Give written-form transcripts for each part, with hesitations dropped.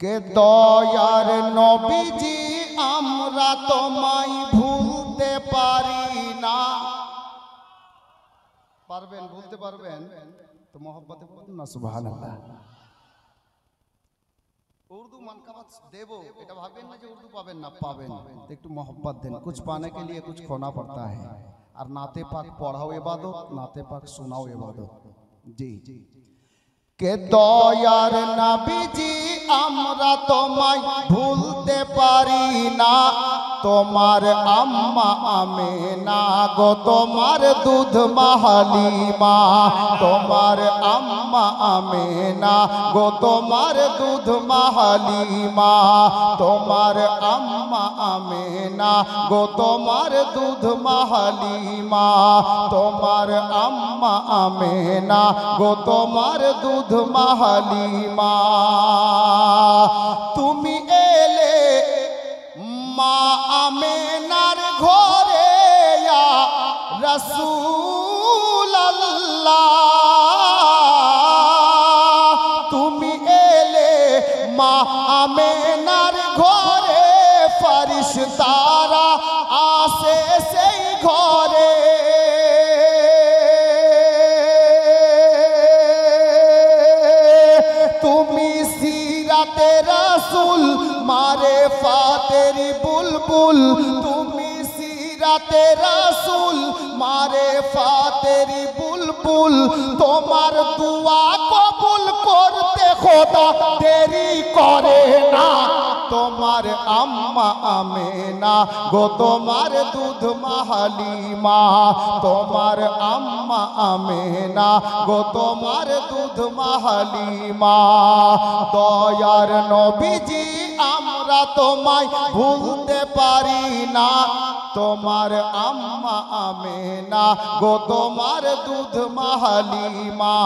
কে দয়ার নবীজি আমরা তোমায় ভুলতে পারি না। পারবেন? ভুলতে পারবেন তো মোহব্বতে বলুন না সুবহানাল্লাহ। उर्दू मनकाबत देवो এটা ভাবেন না যে উর্দू পাবেন না, পাবেন। একটু मोहब्बत दें, कुछ पाने के लिए कुछ खोना पड़ता है। और नाते पाक पढ़ाओ इबादत, नाते पाक सुनाओ इबादत। जी के दयार नबीजी আমরা তোমায় ভুলতে পারি না। তোমার আম্মা আমেনা গো তোমার দুধ মাহালিমা, তোমার আম্মা আমেনা গো তোমার দুধ মাহালিমা, তোমার আম্মা আমেনা গো তোমার দুধ মাহালিমা, তোমার আম্মা আমেনা গো তোমার দুধ মাহালিমা। তুমি এলে মা আমেনার ঘরে ইয়া রাসূলুল্লাহ, তুমি এলে মা আমেনার ঘরে, ফেরেশতারা আসে সেই ঘরে। তুমি সিরাতে রাসূল মারে ফাতেরি বুলবুল, তুমি সিরাতে রাসূল মারে ফাতেরি বুলবুল, তোমার দুয়া কবুল করতে খোদা দেরি করে না। তোমার আম্মা আমেনা গো তোমার দুধ মাহালিমা, তোমার আম্মা আমেনা গো তোমার দুধ মাহালিমা। দয়ার নবীজি আমরা তোমায় ভুলতে পারি না। তোমার আম্মা আমেনা গো তোমার দুধ মাহালিমা,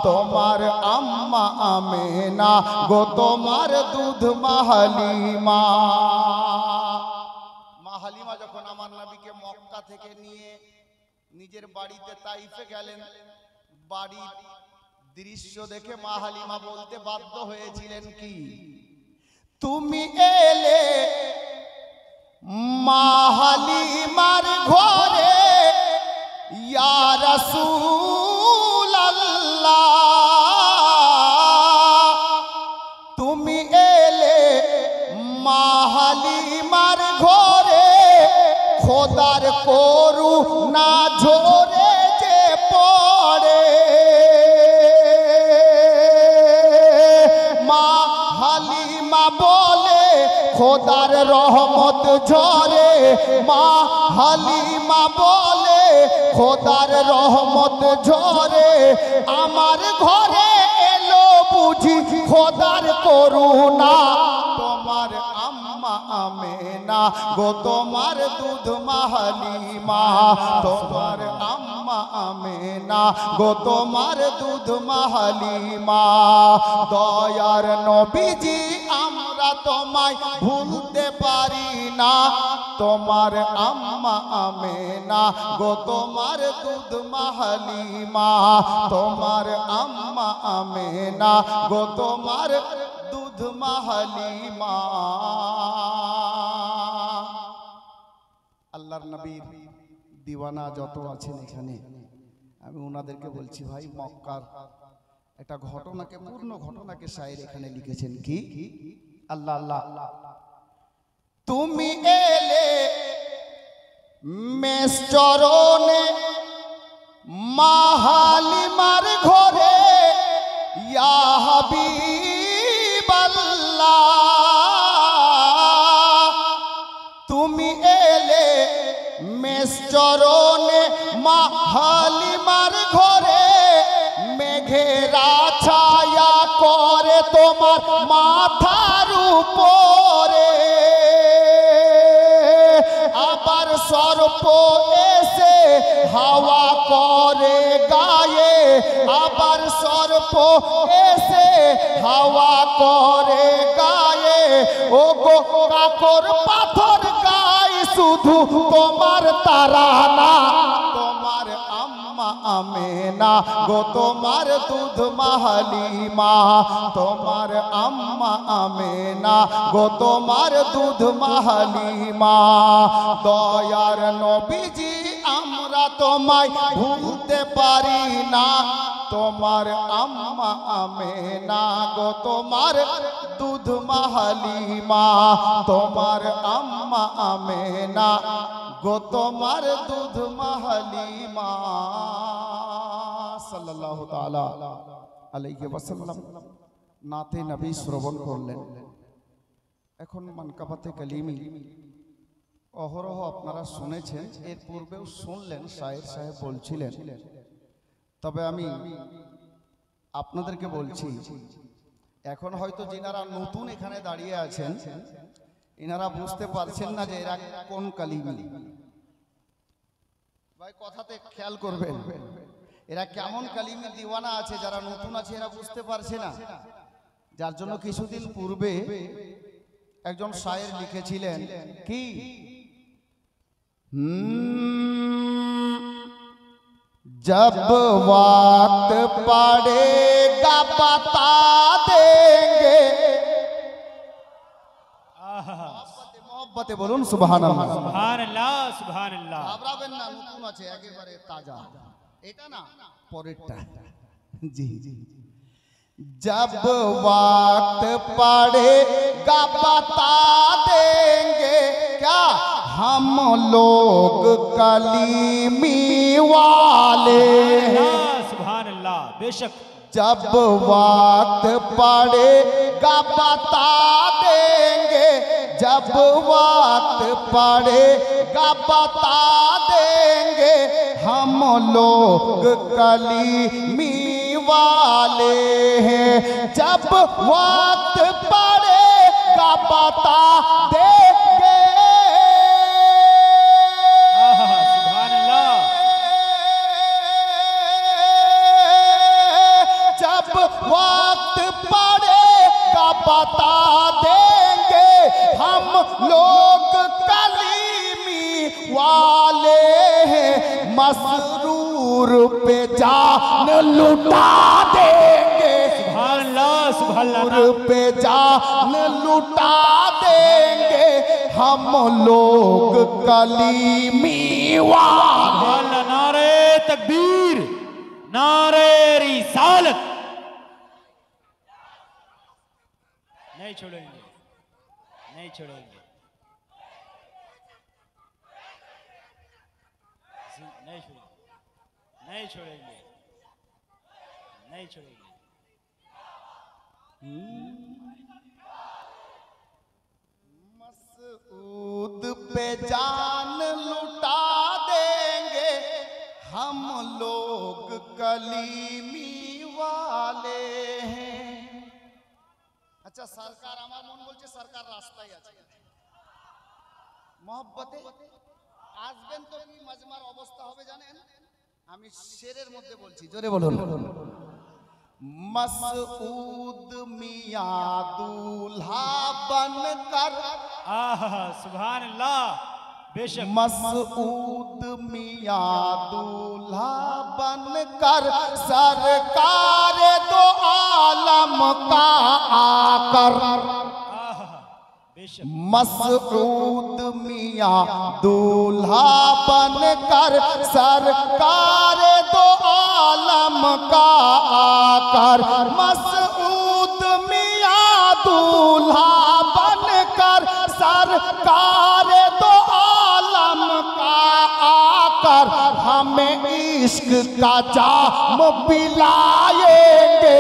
তোমার আম্মা আমেনা গো তোমার দুধ মাহালিমা। মা হালিমা যখন আমার নবীকে মক্কা থেকে নিয়ে নিজের বাড়িতে তাইফে গেলেন, বাড়ির দৃশ্য দেখে মা হালিমা বলতে বাধ্য হয়েছিলেন কি, তুমি এলে মা হালিমার ঘরে ইয়া রাসূলুল্লাহ, তুমি এলে মা হালিমার ঘরে, খোদার করুণা ঝরে যে পড়ে। মা হালিমা বলে খোদার রহমত ঝরে, মা হালিমা বলে খোদার রহমত ঝরে, আমার ঘরে এলো বুঝি খোদার করুণা। তোমার আম্মা আমেনা গো তোমার দুধ মাহালিমা, তোমার আম্মা আমেনা গো তোমার দুধ মাহালিমা। দয়ার নবীজি আমরা তোমায় ভুলতে পারি না। তোমার আম্মা আমেনা গো তোমার দুধ মাহালিমা, তোমার আম্মা আমেনা গো তোমার দুধ মাহালিমা। আল্লাহর নবীর দিওয়ানা যত আছেন এখানে, আমি ওনাদেরকে বলছি ভাই, মক্কার একটা ঘটনাকে, পূর্ণ ঘটনাকে শায়ের এখানে লিখেছেন কি, আল্লাহ আল্লাহ তুমি এলে মেষ চরণে মা হালিমার ঘরে ইয়া হাবিবাল্লাহ, তুমি এলে মেষ চরণে মা হালিমার ঘরে, মেঘেরা ছায়া করে তোমার মাথার উপরে, আবার সর্প এসে হাওয়া করে গায়ে, আবার সর্প এসে হাওয়া করে গায়ে, ও গো কাকর পাথর গায়ে শুধু তোমার তারানা। তোমার আম্মা আমেনা গো তোমার দুধ হালিমা, তোমার আম্মা আমেনা গো তোমার দুধ হালিমা। দয়ার নবীজি আমরা তোমায় ভুলতে পারি না, তোমার আম্মা আমেনা গো তোমার দুধ হালিমা, তোমার আম্মা আমেনা গো তোমার দুধ হালিমা। সাল্লাল্লাহু তাআলা আলাইহি ওয়াসাল্লাম নাতে নবী শ্রবণ করলেন। এখন মানকাবাতে কালিমি অহরহ আপনারা শুনেছেন, এর পূর্বেও শুনলেন, শায়ের সাহেব বলছিলেন। তবে আমি আপনাদেরকে বলছি, এখন হয়তো যিনারা নতুন এখানে দাঁড়িয়ে আছেন ইনারা বুঝতে পারছেন না যে এরা কোন কালিমি। ভাই কথাতে খেয়াল করবেন, এরা কেমন কালিমি দিওয়ানা আছে, যারা নতুন আছে এরা বুঝতে পারছে না। যার জন্য কিছুদিন পূর্বে একজন শায়ের লিখেছিলেন কি, जब वक्त पड़ेगा बता देंगे। मोहब्बते बोलून सुभान अल्लाह, सुभान अल्लाह, सुभान अल्लाह। घबराবেন না, নতুন আছে একেবারে তাজা, এটা না পরেরটা। জি জি, जब वक्त पड़ेगा बता देंगे क्या हम लोग कलीमी वाले हैं। सुभान अल्लाह, बेशक। जब वक्त पड़ेगा बता देंगे, जब वक्त पड़ेगा बता देंगे हम लोग कलीमी वाले हैं। जब वक्त पड़ेगा बता देंगे। सुभान अल्लाह। जब वक्त पड़ेगा बता देंगे हम लोग कलीमी वाले हैं। मसरूर पे जान लुटा देंगे, सुभान अल्लाह, सुभान अल्लाह। मसरूर पे जान लुटा देंगे हम लोग कलीमी वाले। नारे तकबीर, नारे रिसालत। नहीं छोड़ेंगे, नहीं छोड़ेंगे, नहीं छोड़ेंगे, नहीं छोड़ेंगे, नहीं छोड़ेंगे। मसऊद पे जान लुटा देंगे हम लोग कलीमी वाले हैं। अच्छा सरकार, আমার মন বলছে সরকার রাস্তায় আছে। মহব্বতে আসবেন তো কি মজমার অবস্থা হবে জানেন? আমি শেরের মধ্যে বলছি, জোরে বলুন। मसऊद मियां दूल्हा बनकर, सुभान अल्लाह, बेशक। मसऊद मियां दूल्हा बनकर सरकार दो आलम का आकर। बेशक। मसऊद मियां दूल्हा बनकर सरकार दो आलम का आकर। मसऊद मियां दूल्हा बनकर सरकार दो आलम का आकर हमें इश्क का जाम पिलाएंगे,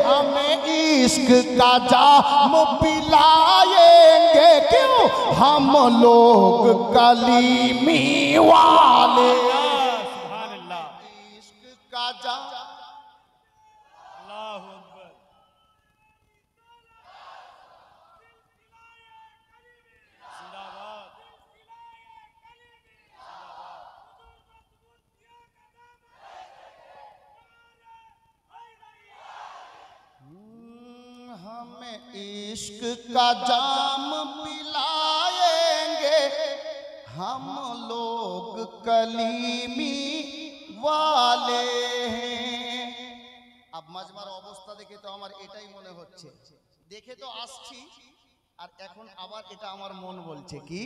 हमें इश्क का जाम पिलाएंगे। क्यों? हम लोग कलीमी वाले। सुभान अल्लाह। इश्क का जाम। अल्लाहु अकबर। जिंदाबाद। हमें इश्क का जाम पिलाएंगे हम लोग कलीमी वाले हैं। अब মাজমার অবস্থা দেখে তো আমার এটাই মনে হচ্ছে, দেখে তো আসছি আর এখন আবার এটা আমার মন বলছে কি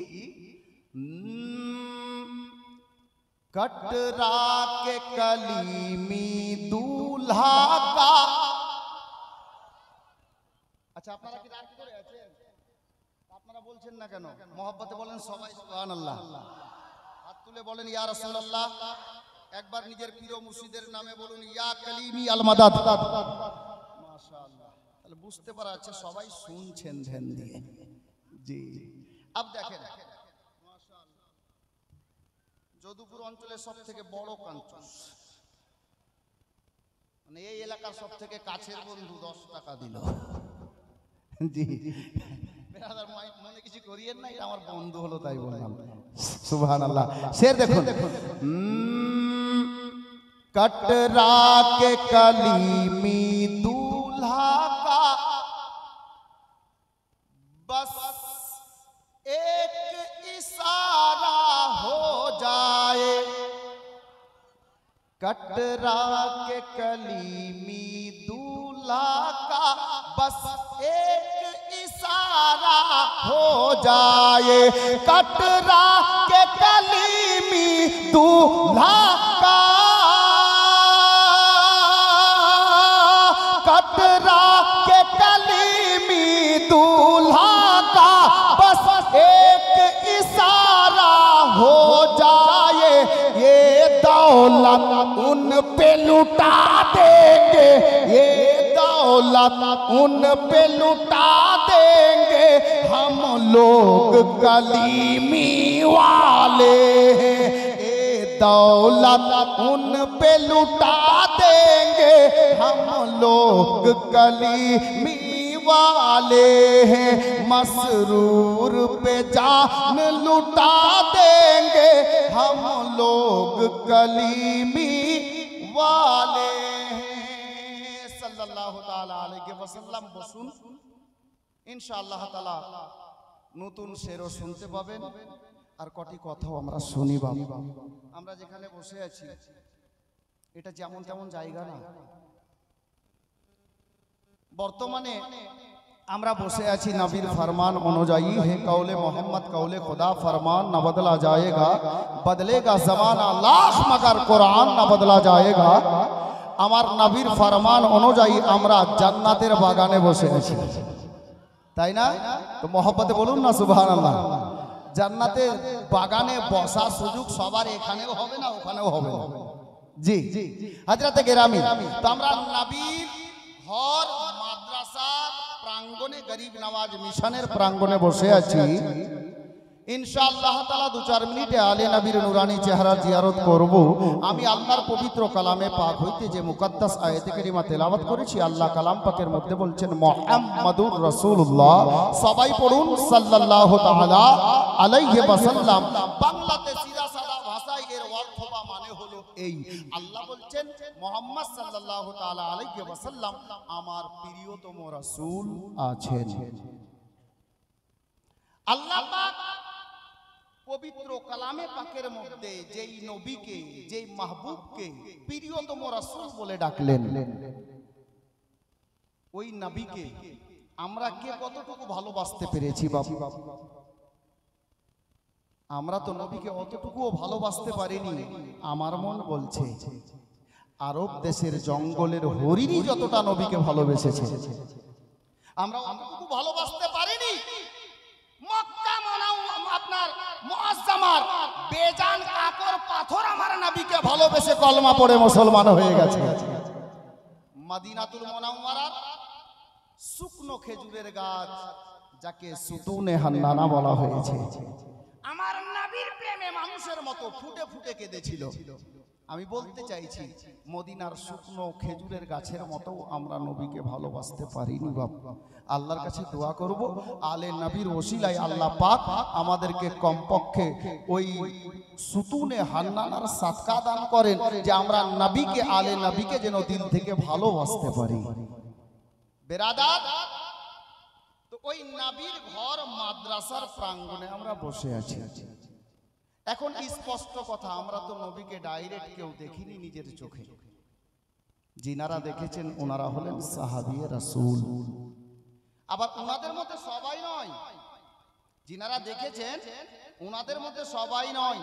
कटरा के कलीमी दूल्हा का। আচ্ছা আপনারা কি রাগ করে আছেন? আপনারা বলছেন না কেন? মহব্বতে বলেন সবাই সুবহানাল্লাহ। হাত তুলে বলেন ইয়া রাসূলুল্লাহ। একবার নিজের প্রিয় মুর্শিদের নামে বলুন ইয়া কালিমি আল মাদাদ। মাশাআল্লাহ। তাহলে বুঝতে পারা যাচ্ছে সবাই শুনছেন ধ্যান দিয়ে। জি আব দেখেন যদুপুর অঞ্চলের সব থেকে বড় কাঞ্চুস, মানে এই এলাকার সব থেকে কাছের বন্ধু 10 টাকা দিল। জি বেরাদার মনে কিছু করিয়েন না, এটা আমার বন্ধু হলো তাই বললাম। সুবহানাল্লাহ। শের দেখুন कटरा के कलीमी दूल्हा का बस एक इशारा हो जाए। कटरा के कलीमी दूल्हा का बस एक इशारा हो जाए। कटरा के कलीमी दूल्हा का, कटरा के कलीमी दूल्हा का बस एक इशारा हो जाए। ये दौलत उन पे लुटा देंगे, ये दौलत उन पे लुटा देंगे हम लोग कलीमी वाले हैं। ये दौलत उन पे लुटा देंगे हम लोग कलीमी वाले हैं। मसरूर पे जान लुटा देंगे हम लोग कलीमी वाले हैं। सल्लल्लाहु ताला अलैहि वसल्लम। বসুন ইনশাআল্লাহ তাআলা নতুন শেরও শুনতে পাবেন আর কটি কথাও আমরা শুনি বাবা। আমরা যেখানে বসে আছি এটা যেমন তেমন জায়গা না। বর্তমানে আমরা বসে আছি নবীর ফরমান অনুযায়ী। হে কৌলে মোহাম্মদ কৌলে খুদা ফরমান না বদলা जाएगा, बदलेगा जमाना लाख मगर कुरान ना बदला जाएगा। আমার নবীর ফরমান অনুযায়ী আমরা জান্নাতের বাগানে বসে আছি, তাই না? তো মহব্বতে বলুন না সুবহানাল্লাহ। জান্নাতের বাগানে বসার সুযোগ সবার এখানেও হবে না, ওখানেও হবে না। জি হযরতে গেরামি, তো আমরা নবীর ঘর মাদ্রাসার প্রাঙ্গণে গরিব নওয়াজ মিশনের প্রাঙ্গণে বসে আছি। ইনশাআল্লাহ তাআলা 2-4 মিনিটে আলে নবীর নুরানি চেহারার জিয়ারত করব। আমি আল্লাহর পবিত্র কালামে পাক হইতে যে মুকদ্দাস আয়াতে কারিমা তেলাওয়াত করেছি, আল্লাহ কালাম পাকের মধ্যে বলছেন মুহাম্মাদুর রাসূলুল্লাহ। সবাই পড়ুন সাল্লাল্লাহু তাআলা আলাইহি ওয়াসাল্লাম। বাংলাতে সিধা সাদা ভাষায় এর অর্থ বা মানে হলো এই, আল্লাহ বলছেন মুহাম্মদ সাল্লাল্লাহু তাআলা আলাইহি ওয়াসাল্লাম আমার প্রিয়তম রাসূল আছেন। আল্লাহ পাক পবিত্র কালামে পাকের মধ্যে যেই নবীকে, যেই মাহবুবকে প্রিয়তম রাসূল বলে ডাকলেন, ওই নবীকে আমরা কে কতটুকু ভালোবাসতে পেরেছি বাবা? আমরা তো নবীকে অতটুকুও ভালোবাসতে পারিনি। আমার মন বলছে আরব দেশের জঙ্গলের হরিণী যতটা নবীকে ভালোবেসেছে আমরা অতটুকু ভালোবাসতে পারিনি। মক্কা আপনার মুআজ্জামার বেজান কাকর পাথর আমার নবীকে ভালোবেসে কলমা পড়ে মুসলমান হয়ে গেছে। মদিনাতুল মুনাওয়ারার শুকনো খেজুরের গাছ যাকে সুতুনে হান্নানা বলা হয়েছে, আমার নবীর প্রেমে মানুষের মতো ফুটে ফুটে কেঁদেছিল। আমি বলতে চাইছি মদিনার শুকনো খেজুরের গাছের মতো আমরা নবীকে ভালোবাসতে পারিনি বাবা। আল্লাহর কাছে দোয়া করব আলে নবীর ওসিলায় আল্লাহ পাক আমাদেরকে কমপক্ষে ওই সুতুনে হান্নানার সাদকা দান করেন যে আমরা নবীকে, আলে নবীকে যেন দিল থেকে ভালোবাসতে পারি। বেরাদার, তো ওই নবীর ঘর মাদ্রাসার প্রাঙ্গণে আমরা বসে আছি। এখন স্পষ্ট কথা, আমরা তো নবীকে ডাইরেক্ট কেউ দেখিনি নিজের চোখে। যিনারা দেখেছেন ওনারা হলেন সাহাবী রাসূল। আবার ওনাদের মধ্যে সবাই নয়, যিনারা দেখেছেন ওনাদের মধ্যে সবাই নয়,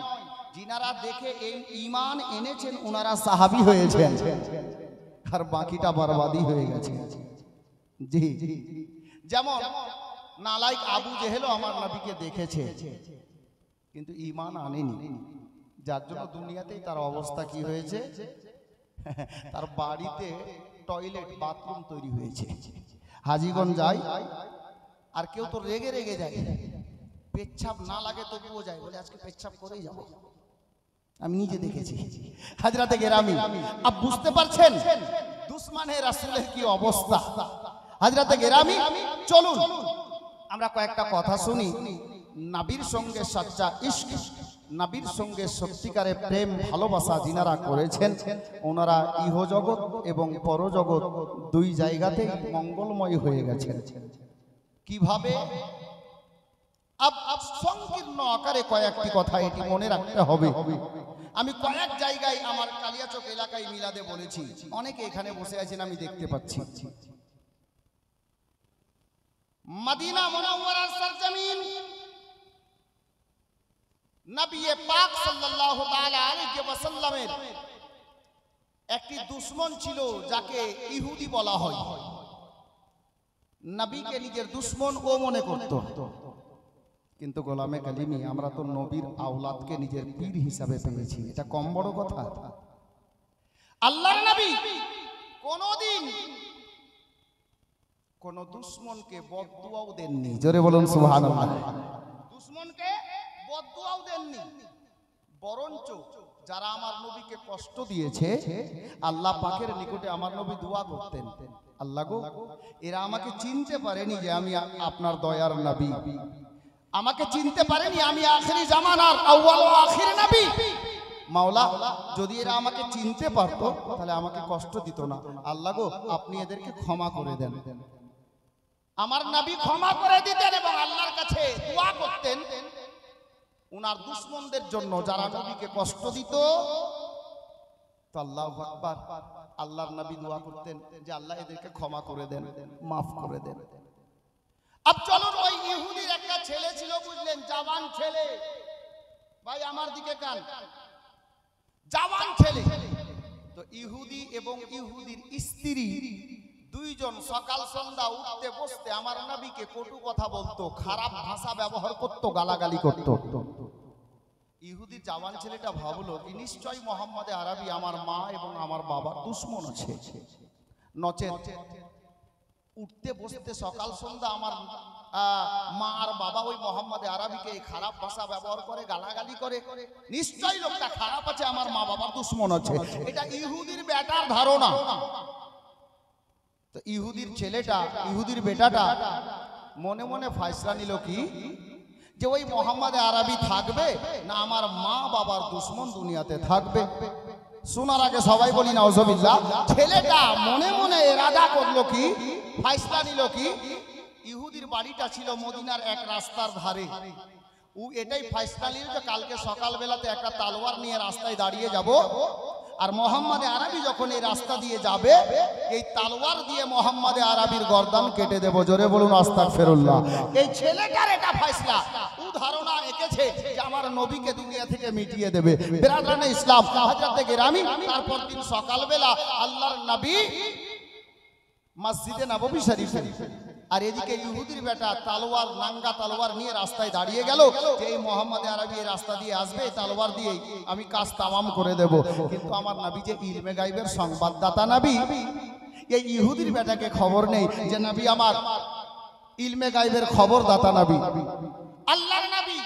যিনারা দেখে এই ঈমান এনেছেন ওনারা সাহাবী হয়েছেন, আর বাকিটা বরবাদি হয়ে গেছে। জি, যেমন নালায়েক আবু জেহেলও আমার নবীকে দেখেছে কিন্তু ঈমান আনেনি, যার জন্য দুনিয়াতেই তার অবস্থা কি হয়েছে, তার বাড়িতে টয়লেট বাথরুম তৈরি হয়েছে। হাজীগঞ্জ যায় আর কেউ তো রেগে রেগে যায়, পেচ্ছাপ না লাগে তবুও যায়, বলে আজকে পেচ্ছাপ করেই যাবো। আমি নিজে দেখেছি হাজরাতে গেরামি। আপ বুঝতে পারছেন দুশমনে রাসূলের কি অবস্থা। হাজরাতে গেরামি, চলুন আমরা কয়েকটা কথা শুনি। নবীর সঙ্গে সচ্চা ইশক, নবীর সঙ্গে সত্যিকারের প্রেম ভালোবাসা যিনারা করেছেন ওনারা ইহজগৎ এবং পরজগৎ দুই জায়গাতেই মঙ্গলময় হয়ে গেছেন। কিভাবে? সংকীর্ণ আকারে কয়েকটি কথা এটি মনে রাখতে হবে। আমি কয়েক জায়গায় আমার কালিয়াচক এলাকায় মিলাদে বলেছি, অনেকে এখানে বসে আছেন আমি দেখতে পাচ্ছি। মদিনা মুনাওয়ারার সরজমিন, নবী পাক সাল্লাল্লাহু তাআলা আলাইহি ওয়াসাল্লামের একটি দুশমন ছিল যাকে ইহুদি বলা হয়। নবীকে নিজের দুশমন ও মনে করত, কিন্তু গোলামে কালিমি আমরা তো নবীর আওলাদকে নিজের পীর হিসাবে পেয়েছি, এটা কম বড় কথা? আল্লাহর নবী কোনদিন কোন দুশমনকে বদদুয়াও দেননি। জোরে বলুন সুবহানাল্লাহ। দুশমনকে বদদুয়াও দেননি, বরঞ্চ যারা আমার নবীকে কষ্ট দিয়েছে আল্লাহ পাকের নিকটে আমার নবী দোয়া করতেন, আল্লাহ গো এরা আমাকে চিনতে পারেনি যে আমি আপনার দয়ার নবী, আমাকে চিনতে পারেনি আমি আখেরি জামানার আউয়াল ও আখির নবী। মাওলা যদি এরা আমাকে চিনতে পারতো তাহলে আমাকে কষ্ট দিত না, আল্লাহ গো আপনি এদেরকে ক্ষমা করে দেন। আমার নবী ক্ষমা করে দিতেন এবং আল্লাহর কাছে দোয়া করতেন উনার দুশমনদের জন্য যারা নবীকে কষ্ট দিত। তো আল্লাহু আকবার, আল্লাহর নবী দোয়া করতেন যে আল্লাহ এদেরকে ক্ষমা করে দেন, মাফ করে দেন। আব চলুন, ওই ইহুদির একটা ছেলে ছিল, বুঝলেন, জওয়ান ছেলে, ভাই আমার দিকে কান, জওয়ান ছেলে। তো ইহুদি এবং ইহুদির স্ত্রী দুইজন সকাল সন্ধ্যা উঠতে বসতে আমার নবীকে কটু কথা বলতো, খারাপ ভাষা ব্যবহার করতো, গালাগালি করতো। ইহুদি জওয়ান ছেলেটা ভাবলো কি নিশ্চয়ই মোহাম্মদে আরবি আমার মা এবং আমার বাবার দুশমন আছে, নচেত উঠতে বসতে সকাল সন্ধ্যা আমার মা আর বাবা ওই মোহাম্মদে আরবিকে খারাপ ভাষা ব্যবহার করে, গালাগালি করে, নিশ্চয়ই লোকটা খারাপ আছে, আমার মা বাবার দুশমন আছে। এটা ইহুদির বেটার ধারণা। তো ইহুদির ছেলেটা, ইহুদির বেটাটা মনে মনে ফয়সালা নিল কি যে ওই মোহাম্মদে আরবি থাকবে না আমার মা বাবার দুশমন দুনিয়াতে থাকবে। শোনার আগে সবাই বলি নাউজুবিল্লাহ। ছেলেটা মনে মনে ইরাদা করলো কি, ফয়সালা নিল কি, ইহুদির বাড়িটা ছিল মদিনার এক রাস্তার ধারে। ও এটাই ফয়সালা নিল যে কালকে সকাল বেলাতে একটা তলোয়ার নিয়ে রাস্তায় দাঁড়িয়ে যাব, আর মোহাম্মদে আরবি যখন এই রাস্তা দিয়ে যাবে এই তলোয়ার দিয়ে মোহাম্মদে আরবির গর্দান কেটে দেব। জোরে বলুন আস্তাগফিরুল্লাহ। এই ছেলেটার এটা ফয়সালা, ও ধারণা এঁকেছে যে আমার নবীকে দুনিয়া থেকে মিটিয়ে দেবে। বিরাদরানে ইসলাম, হযরতে গেরামি, তারপর দিন সকালবেলা আল্লাহর নবী মসজিদে নববী শরীফে, আর এদিকে ইহুদির বেটা তলোয়ার, নাঙ্গা তলোয়ার নিয়ে রাস্তায় দাঁড়িয়ে গেল যে এই মোহাম্মদে আরবি এই রাস্তা দিয়ে আসবে, তলোয়ার দিয়ে আমি কাজ তামাম করে দেব। কিন্তু আমার নবী যে ইলমে গায়বের সংবাদদাতা নবী, এই ইহুদির বেটাকে খবর নেই যে নবী আমার ইলমে গায়বের খবরদাতা নবী। আল্লাহর নবী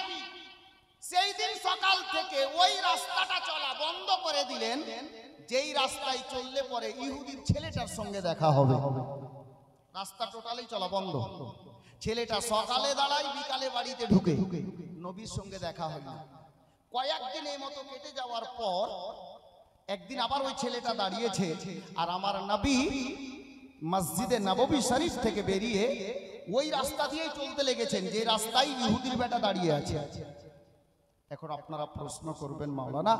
সেই দিন সকাল থেকে ওই রাস্তাটা চলা বন্ধ করে দিলেন যেই রাস্তায় চললে পরে ইহুদির ছেলেটার সঙ্গে দেখা হবে। রাস্তা টোটালি চলা বন্ধ। ছেলেটা সকালে দাঁড়ায়, বিকালে বাড়িতে ঢুকে, নবীর সঙ্গে দেখা হয় না। কয়েকদিন এই মতো কেটে যাওয়ার পর একদিন আবার ওই ছেলেটা দাঁড়িয়েছে, আর আমার নবী মসজিদে নববী শরীফ থেকে বেরিয়ে ওই রাস্তা দিয়ে চলতে লেগেছেন যে রাস্তায় ইহুদির বেটা দাঁড়িয়ে আছে। এখন আপনারা প্রশ্ন করবেন মাওলানা,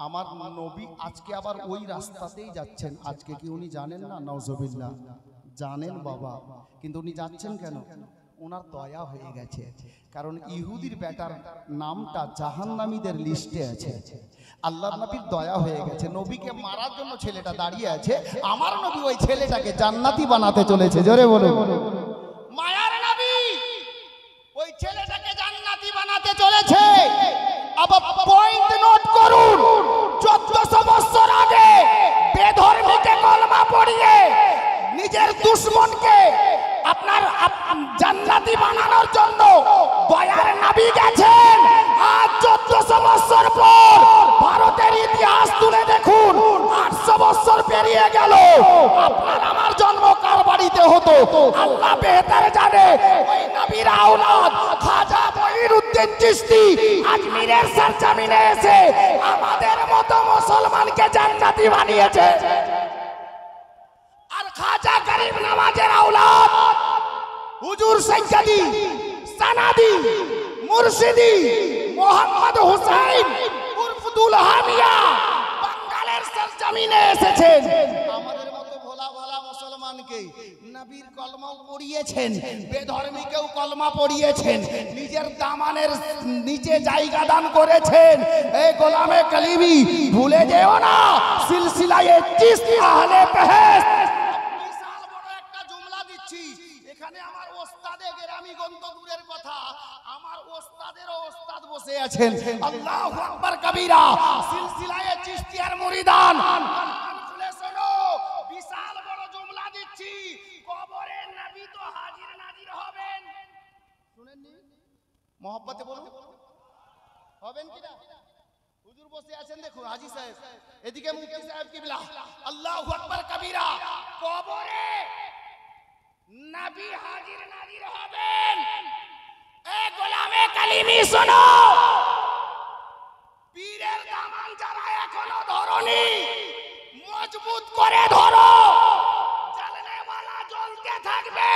আমার নবী আজকে আবার ওই রাস্তাতেই যাচ্ছেন, আজকে কি উনি জানেন না? নাউজুবিল্লাহ, জানেন বাবা, কিন্তু উনি যাচ্ছেন কেন? ওনার দয়া হয়ে গেছে, কারণ ইহুদির বেটার নামটা জাহান্নামীদের লিস্টে আছে। আল্লাহর নবীর দয়া হয়ে গেছে, নবীকে মারার জন্য ছেলেটা দাঁড়িয়ে আছে, আমার নবী ওই ছেলেটাকে জান্নাতি বানাতে চলেছে। জোরে বলুন, মায়ার নবী ওই ছেলেটাকে জান্নাতি বানাতে চলেছে। আবার পয়েন্ট নোট করুন, 1400 বছর আগে বেধর্মীকে কলমা পড়িয়ে নিজের দুশমনকে আপনার জান্নাতি বানানোর জন্য দয়ার নবী গেছেন। আজ 1400 বছর পর ভারতের ইতিহাস তুলে দেখুন, 800 বছর পেরিয়ে গেল, আপনার আমার জন্ম কার বাড়িতে হতো আল্লাহ বেহতর জানে। ওই নবীর আওলাদ খাজা মঈনুদ্দিন চিশতি আজমিরের সরজমিনে এসে আমাদের মতো মুসলমানকে জান্নাতি বানিয়েছে। আর খাজা গরিব নওয়াজের আওলাদ হুজুর সৈয়দি সানাদি মুর্শিদি মোহাম্মদ হুসাইন উর্ফ দুলহা মিয়া বাঙ্গালের সরজমিনে এসেছেন। আমাদের মতো ভোলা ভালা মুসলমানকে নবীর কলমা পড়িয়েছেন, বেধর্মীকেও কলমা পড়িয়েছেন, নিজের দামানের নিচে জায়গা দান করেছেন। এই গোলামে কালিমি ভুলে যেও না, সিলসিলায়ে চিশতি আহলে বেহেশত। বিশাল বড় একটা জুমলা দিচ্ছি, এখানে আমার ওস্তাদে গেরামি গন্ত দূরের কথা, আমার ওস্তাদেরও ওস্তাদ বসে আছেন। আল্লাহু আকবার কবীরা। সিলসিলায়ে চিশতিয়ার মুরিদান খুলে শোনো, বিশাল বড় জুমলা দিচ্ছি, কবরে নবী তো হাজির নাজির হবেন। শুনেননি? মোহাব্বতে বলুন, হবেন কিনা? হুজুর বসে আছেন, দেখুন হাজী সাহেব, এদিকে মুফতি সাহেব কিবলা। আল্লাহু আকবার কবীরা। কবরে নবী হাজির নাজির হবেন। এ গোলামে কালিমি শোনো, পীরের দামান যারা এখনো ধরনি মজবুত করে ধরো, জ্বলনেওয়ালা জ্বলতে থাকবে।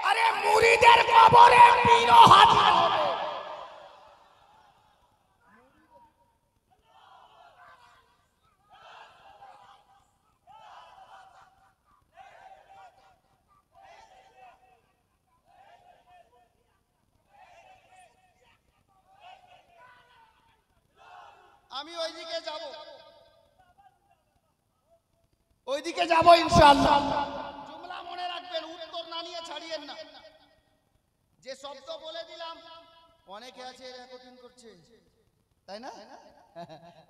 আরে মুরিদের কবরে পীর হাজির হবে। আমি ওইদিকে যাব, ওইদিকে যাব ইনশাআল্লাহ। জুমলা মনে রাখবেন, উত্তর না নিয়ে ছাড়িয়েন না। যে শব্দ বলে দিলাম, অনেকে আছে রেকর্ডিং করছে, তাই না?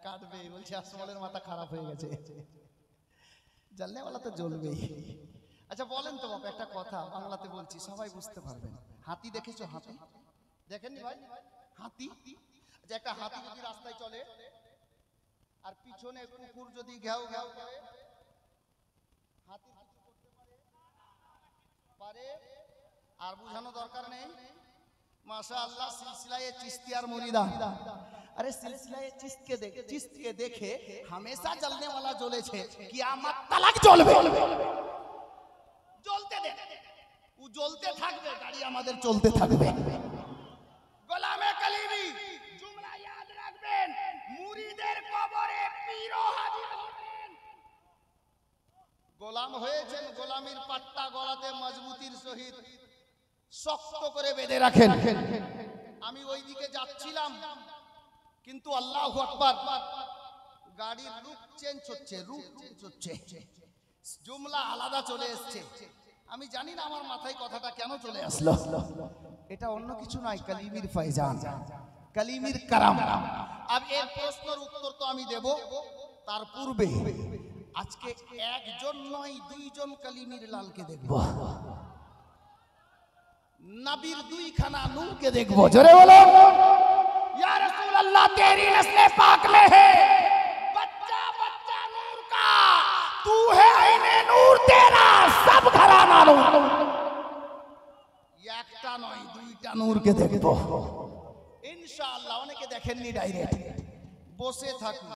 কাটবে, বলছে আসমানের মাথা খারাপ হয়ে গেছে, জ্বলনেওয়ালা তো জ্বলবেই। আচ্ছা বলেন তো বাবা একটা কথা, বাংলাতে বলছি, সবাই বুঝতে পারবেন। হাতি দেখেছো? হাতি দেখেননি ভাই? হাতি, যে একটা হাতি যদি রাস্তায় চলে আর পিছনে কুকুর যদি ঘেউ ঘেউ করে, হাতি কিছু করতে পারে? আর বুঝানো দরকার নেই। মাশাআল্লাহ, সিলসিলায়ে চিশতিয়ার মুরিদান। আরে সিলসিলায়ে চিশতিকে দেখে হামেশা জ্বলনে वाला জ্বলেছে, কিয়ামত তালাক জ্বলবে। জ্বলতে দে, ও জ্বলতে থাকবে, গাড়ি আমাদের চলতে থাকবে। গোলামে কালিমি জুমলা ইয়াদ রাখবেন, মুরিদের কবরে পীর হাজির হবেন। গোলাম হয়েছেন, গোলামির পাট্টা গলাতে মজবুতির সহিত শক্ত করে বেঁধে রাখেন। আমি ওইদিকে যাচ্ছিলাম, কিন্তু আল্লাহু আকবার, গাড়ির রুট চেঞ্জ হচ্ছে, রুট চেঞ্জ হচ্ছে, জুমলা আলাদা চলে এসেছে। আমি জানি না আমার মাথায় কথাটা কেন চলে আসলো। এটা অন্য কিছু নয়, কালিমির ফয়জান, কালিমির কারাম। আর এর প্রশ্নের উত্তর তো আমি দেব, তার পূর্বে আজকে একজন নয় দুইজন কালিমির লালকে দেখব, নবীর দুইখানা নূরকে দেখব। জোরে বলো, ইয়া রাসূলুল্লাহ তেরি নসলে পাক মে হে বচ্চা বচ্চা নূর কা, তু হে আইনে নূর তেরা সব ঘরানা নূর। একটা নয় দুইটা নূরকে দেখব ইনশাআল্লাহ। অনেকে দেখেননি, ডাইরেক্ট বসে থাকুন।